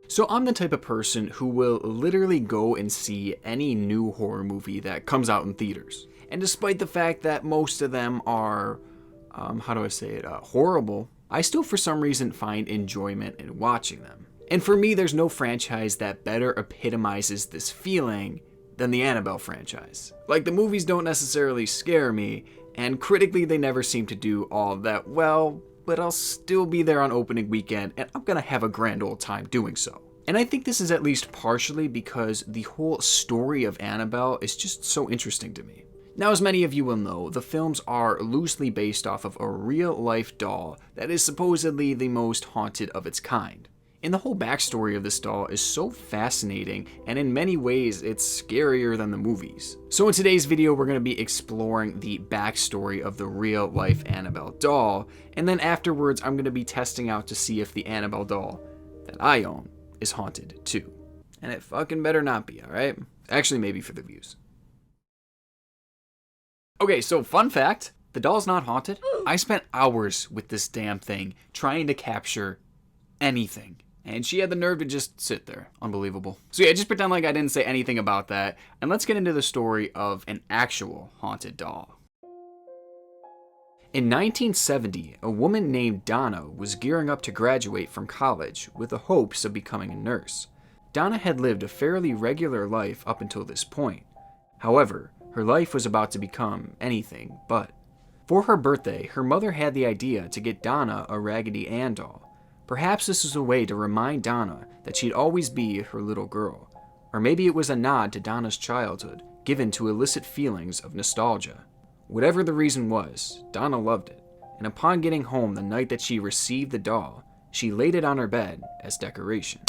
So I'm the type of person who will literally go and see any new horror movie that comes out in theaters. And despite the fact that most of them are, horrible, I still for some reason find enjoyment in watching them. And for me, there's no franchise that better epitomizes this feeling than the Annabelle franchise. Like, the movies don't necessarily scare me, and critically they never seem to do all that well, but I'll still be there on opening weekend, and I'm gonna have a grand old time doing so. And I think this is at least partially because the whole story of Annabelle is just so interesting to me. Now, as many of you will know, the films are loosely based off of a real-life doll that is supposedly the most haunted of its kind. And the whole backstory of this doll is so fascinating, and in many ways it's scarier than the movies. So in today's video, we're going to be exploring the backstory of the real-life Annabelle doll, and then afterwards I'm going to be testing out to see if the Annabelle doll that I own is haunted too. And it fucking better not be, alright? Actually, maybe for the views. Okay, so fun fact, the doll's not haunted. I spent hours with this damn thing trying to capture anything. And she had the nerve to just sit there. Unbelievable. So yeah, just pretend like I didn't say anything about that. And let's get into the story of an actual haunted doll. In 1970, a woman named Donna was gearing up to graduate from college with the hopes of becoming a nurse. Donna had lived a fairly regular life up until this point. However, her life was about to become anything but. For her birthday, her mother had the idea to get Donna a Raggedy Ann doll. Perhaps this was a way to remind Donna that she'd always be her little girl. Or maybe it was a nod to Donna's childhood, given to elicit feelings of nostalgia. Whatever the reason was, Donna loved it, and upon getting home the night that she received the doll, she laid it on her bed as decoration.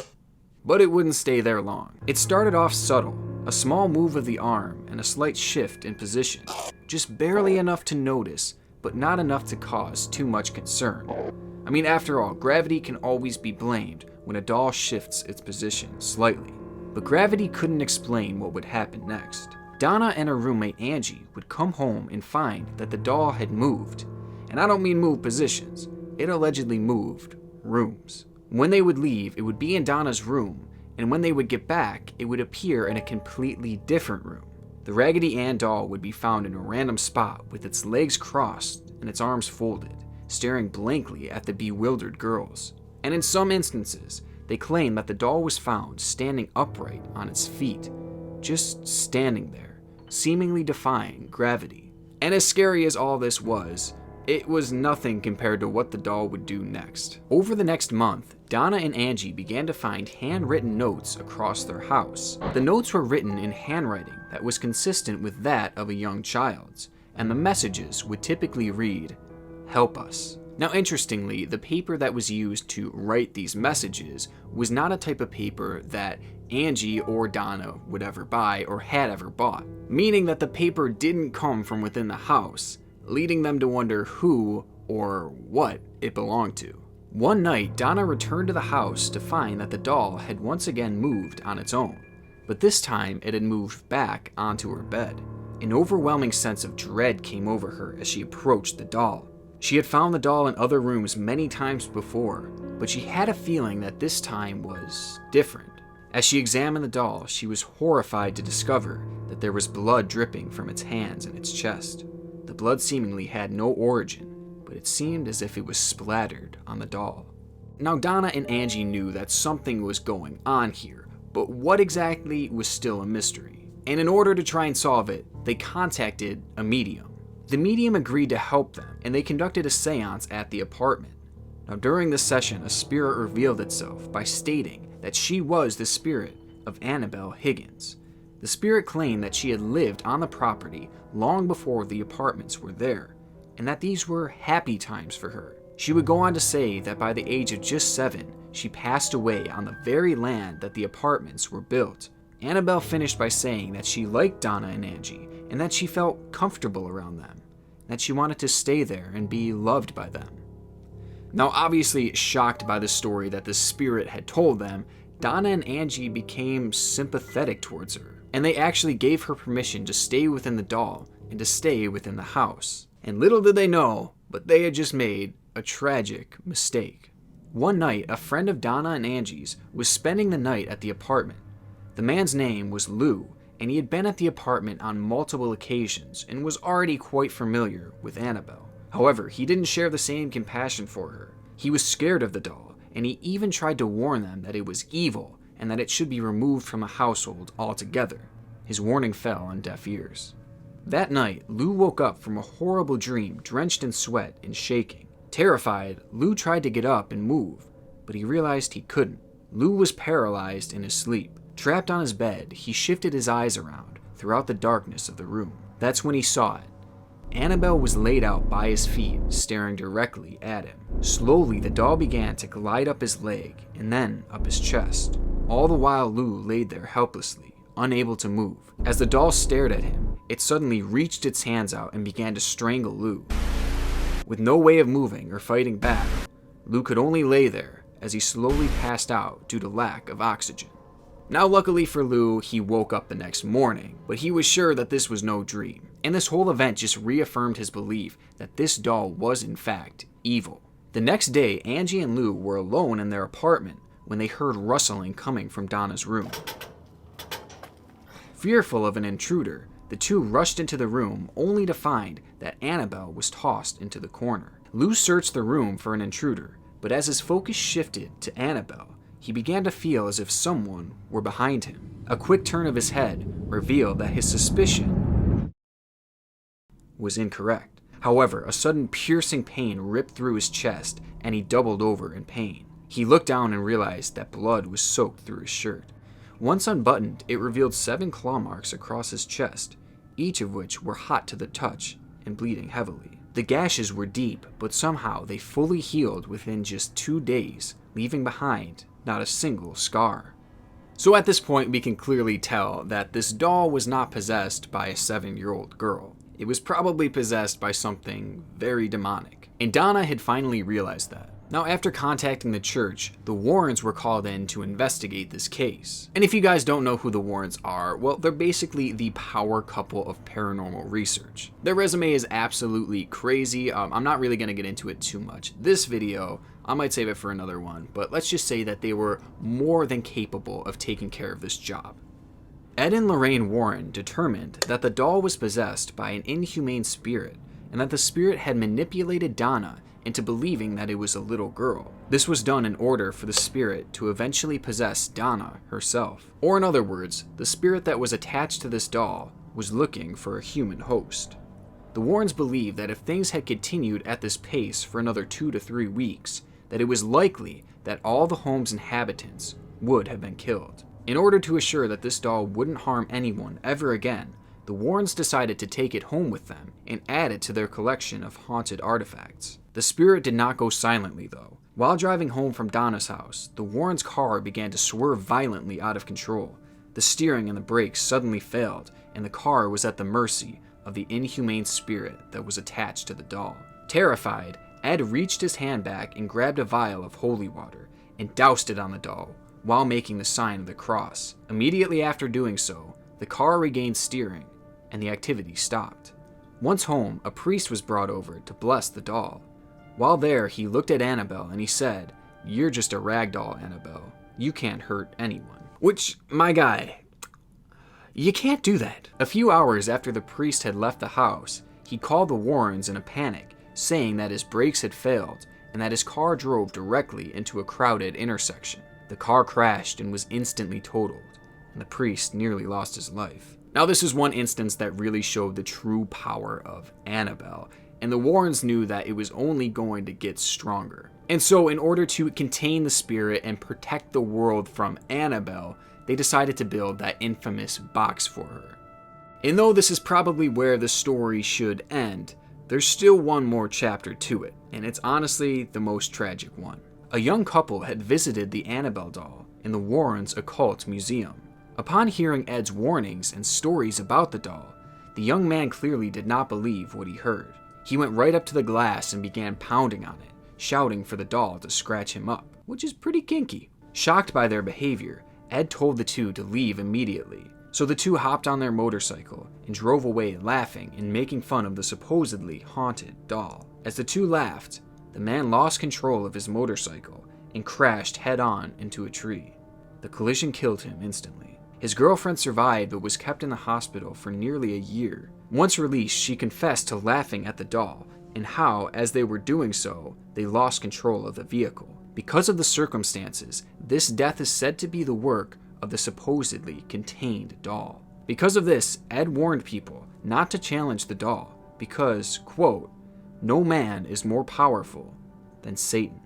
But it wouldn't stay there long. It started off subtle, a small move of the arm and a slight shift in position, just barely enough to notice, but not enough to cause too much concern. I mean, after all, gravity can always be blamed when a doll shifts its position slightly. But gravity couldn't explain what would happen next. Donna and her roommate Angie would come home and find that the doll had moved. And I don't mean moved positions, it allegedly moved rooms. When they would leave, it would be in Donna's room, and when they would get back, it would appear in a completely different room. The Raggedy Ann doll would be found in a random spot with its legs crossed and its arms folded, staring blankly at the bewildered girls. And in some instances, they claim that the doll was found standing upright on its feet, just standing there, seemingly defying gravity. And as scary as all this was, it was nothing compared to what the doll would do next. Over the next month, Donna and Angie began to find handwritten notes across their house. The notes were written in handwriting that was consistent with that of a young child's, and the messages would typically read, "Help us." Now, interestingly, the paper that was used to write these messages was not a type of paper that Angie or Donna would ever buy or had ever bought, meaning that the paper didn't come from within the house, leading them to wonder who or what it belonged to. One night, Donna returned to the house to find that the doll had once again moved on its own, but this time it had moved back onto her bed. An overwhelming sense of dread came over her as she approached the doll. She had found the doll in other rooms many times before, but she had a feeling that this time was different. As she examined the doll, she was horrified to discover that there was blood dripping from its hands and its chest. The blood seemingly had no origin, but it seemed as if it was splattered on the doll. Now, Donna and Angie knew that something was going on here, but what exactly was still a mystery. And in order to try and solve it, they contacted a medium. The medium agreed to help them, and they conducted a seance at the apartment. Now, during the session, a spirit revealed itself by stating that she was the spirit of Annabelle Higgins. The spirit claimed that she had lived on the property long before the apartments were there, and that these were happy times for her. She would go on to say that by the age of just 7, she passed away on the very land that the apartments were built. Annabelle finished by saying that she liked Donna and Angie, and that she felt comfortable around them, that she wanted to stay there and be loved by them. Now, obviously shocked by the story that the spirit had told them, Donna and Angie became sympathetic towards her, and they actually gave her permission to stay within the doll and to stay within the house. And little did they know, but they had just made a tragic mistake. One night, a friend of Donna and Angie's was spending the night at the apartment. The man's name was Lou, and he had been at the apartment on multiple occasions and was already quite familiar with Annabelle. However, he didn't share the same compassion for her. He was scared of the doll, and he even tried to warn them that it was evil and that it should be removed from a household altogether. His warning fell on deaf ears. That night, Lou woke up from a horrible dream, drenched in sweat and shaking. Terrified, Lou tried to get up and move, but he realized he couldn't. Lou was paralyzed in his sleep. Trapped on his bed, he shifted his eyes around throughout the darkness of the room. That's when he saw it. Annabelle was laid out by his feet, staring directly at him. Slowly, the doll began to glide up his leg and then up his chest. All the while, Lou laid there helplessly, unable to move. As the doll stared at him, it suddenly reached its hands out and began to strangle Lou. With no way of moving or fighting back, Lou could only lay there as he slowly passed out due to lack of oxygen. Now, luckily for Lou, he woke up the next morning, but he was sure that this was no dream. And this whole event just reaffirmed his belief that this doll was in fact evil. The next day, Angie and Lou were alone in their apartment when they heard rustling coming from Donna's room. Fearful of an intruder, the two rushed into the room only to find that Annabelle was tossed into the corner. Lou searched the room for an intruder, but as his focus shifted to Annabelle, he began to feel as if someone were behind him. A quick turn of his head revealed that his suspicion was incorrect. However, a sudden piercing pain ripped through his chest and he doubled over in pain. He looked down and realized that blood was soaked through his shirt. Once unbuttoned, it revealed 7 claw marks across his chest, each of which were hot to the touch and bleeding heavily. The gashes were deep, but somehow they fully healed within just 2 days, leaving behind not a single scar. So at this point, we can clearly tell that this doll was not possessed by a 7-year-old girl. It was probably possessed by something very demonic. And Donna had finally realized that. Now, after contacting the church, the Warrants were called in to investigate this case. And if you guys don't know who the Warrants are, well, they're basically the power couple of paranormal research. Their resume is absolutely crazy. I'm not really going to get into it too much. This video, I might save it for another one, but let's just say that they were more than capable of taking care of this job. Ed and Lorraine Warren determined that the doll was possessed by an inhumane spirit, and that the spirit had manipulated Donna into believing that it was a little girl. This was done in order for the spirit to eventually possess Donna herself. Or in other words, the spirit that was attached to this doll was looking for a human host. The Warrens believed that if things had continued at this pace for another 2 to 3 weeks, that it was likely that all the home's inhabitants would have been killed. In order to assure that this doll wouldn't harm anyone ever again, the Warrens decided to take it home with them and add it to their collection of haunted artifacts. The spirit did not go silently, though. While driving home from Donna's house, the Warrens' car began to swerve violently out of control. The steering and the brakes suddenly failed, and the car was at the mercy of the inhumane spirit that was attached to the doll. Terrified, Ed reached his hand back and grabbed a vial of holy water and doused it on the doll while making the sign of the cross. Immediately after doing so, the car regained steering and the activity stopped. Once home, a priest was brought over to bless the doll. While there, he looked at Annabelle and he said, "You're just a rag doll, Annabelle. You can't hurt anyone." Which, my guy, you can't do that. A few hours after the priest had left the house, he called the Warrens in a panic, saying that his brakes had failed and that his car drove directly into a crowded intersection. The car crashed and was instantly totaled, and the priest nearly lost his life. Now, this is one instance that really showed the true power of Annabelle, and the Warrens knew that it was only going to get stronger. And so, in order to contain the spirit and protect the world from Annabelle, they decided to build that infamous box for her. And though this is probably where the story should end, there's still one more chapter to it, and it's honestly the most tragic one. A young couple had visited the Annabelle doll in the Warrens' occult museum. Upon hearing Ed's warnings and stories about the doll, the young man clearly did not believe what he heard. He went right up to the glass and began pounding on it, shouting for the doll to scratch him up, which is pretty kinky. Shocked by their behavior, Ed told the two to leave immediately. So the two hopped on their motorcycle and drove away laughing and making fun of the supposedly haunted doll. As the two laughed, the man lost control of his motorcycle and crashed head-on into a tree. The collision killed him instantly. His girlfriend survived but was kept in the hospital for nearly a year. Once released, she confessed to laughing at the doll and how, as they were doing so, they lost control of the vehicle. Because of the circumstances, this death is said to be the work of the supposedly contained doll. Because of this, Ed warned people not to challenge the doll because, quote, "No man is more powerful than Satan."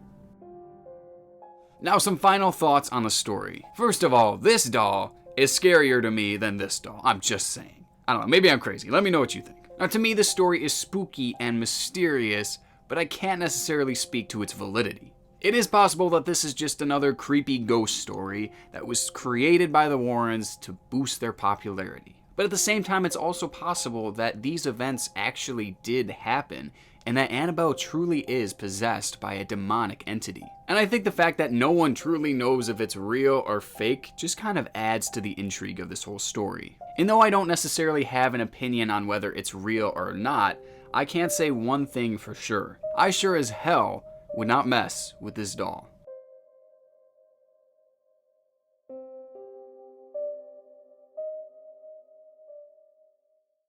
Now some final thoughts on the story. First of all, this doll is scarier to me than this doll. I'm just saying. I don't know, maybe I'm crazy. Let me know what you think. Now to me, this story is spooky and mysterious, but I can't necessarily speak to its validity. It is possible that this is just another creepy ghost story that was created by the Warrens to boost their popularity. But at the same time, it's also possible that these events actually did happen and that Annabelle truly is possessed by a demonic entity. And I think the fact that no one truly knows if it's real or fake just kind of adds to the intrigue of this whole story. And though I don't necessarily have an opinion on whether it's real or not, I can't say one thing for sure. I sure as hell would not mess with this doll.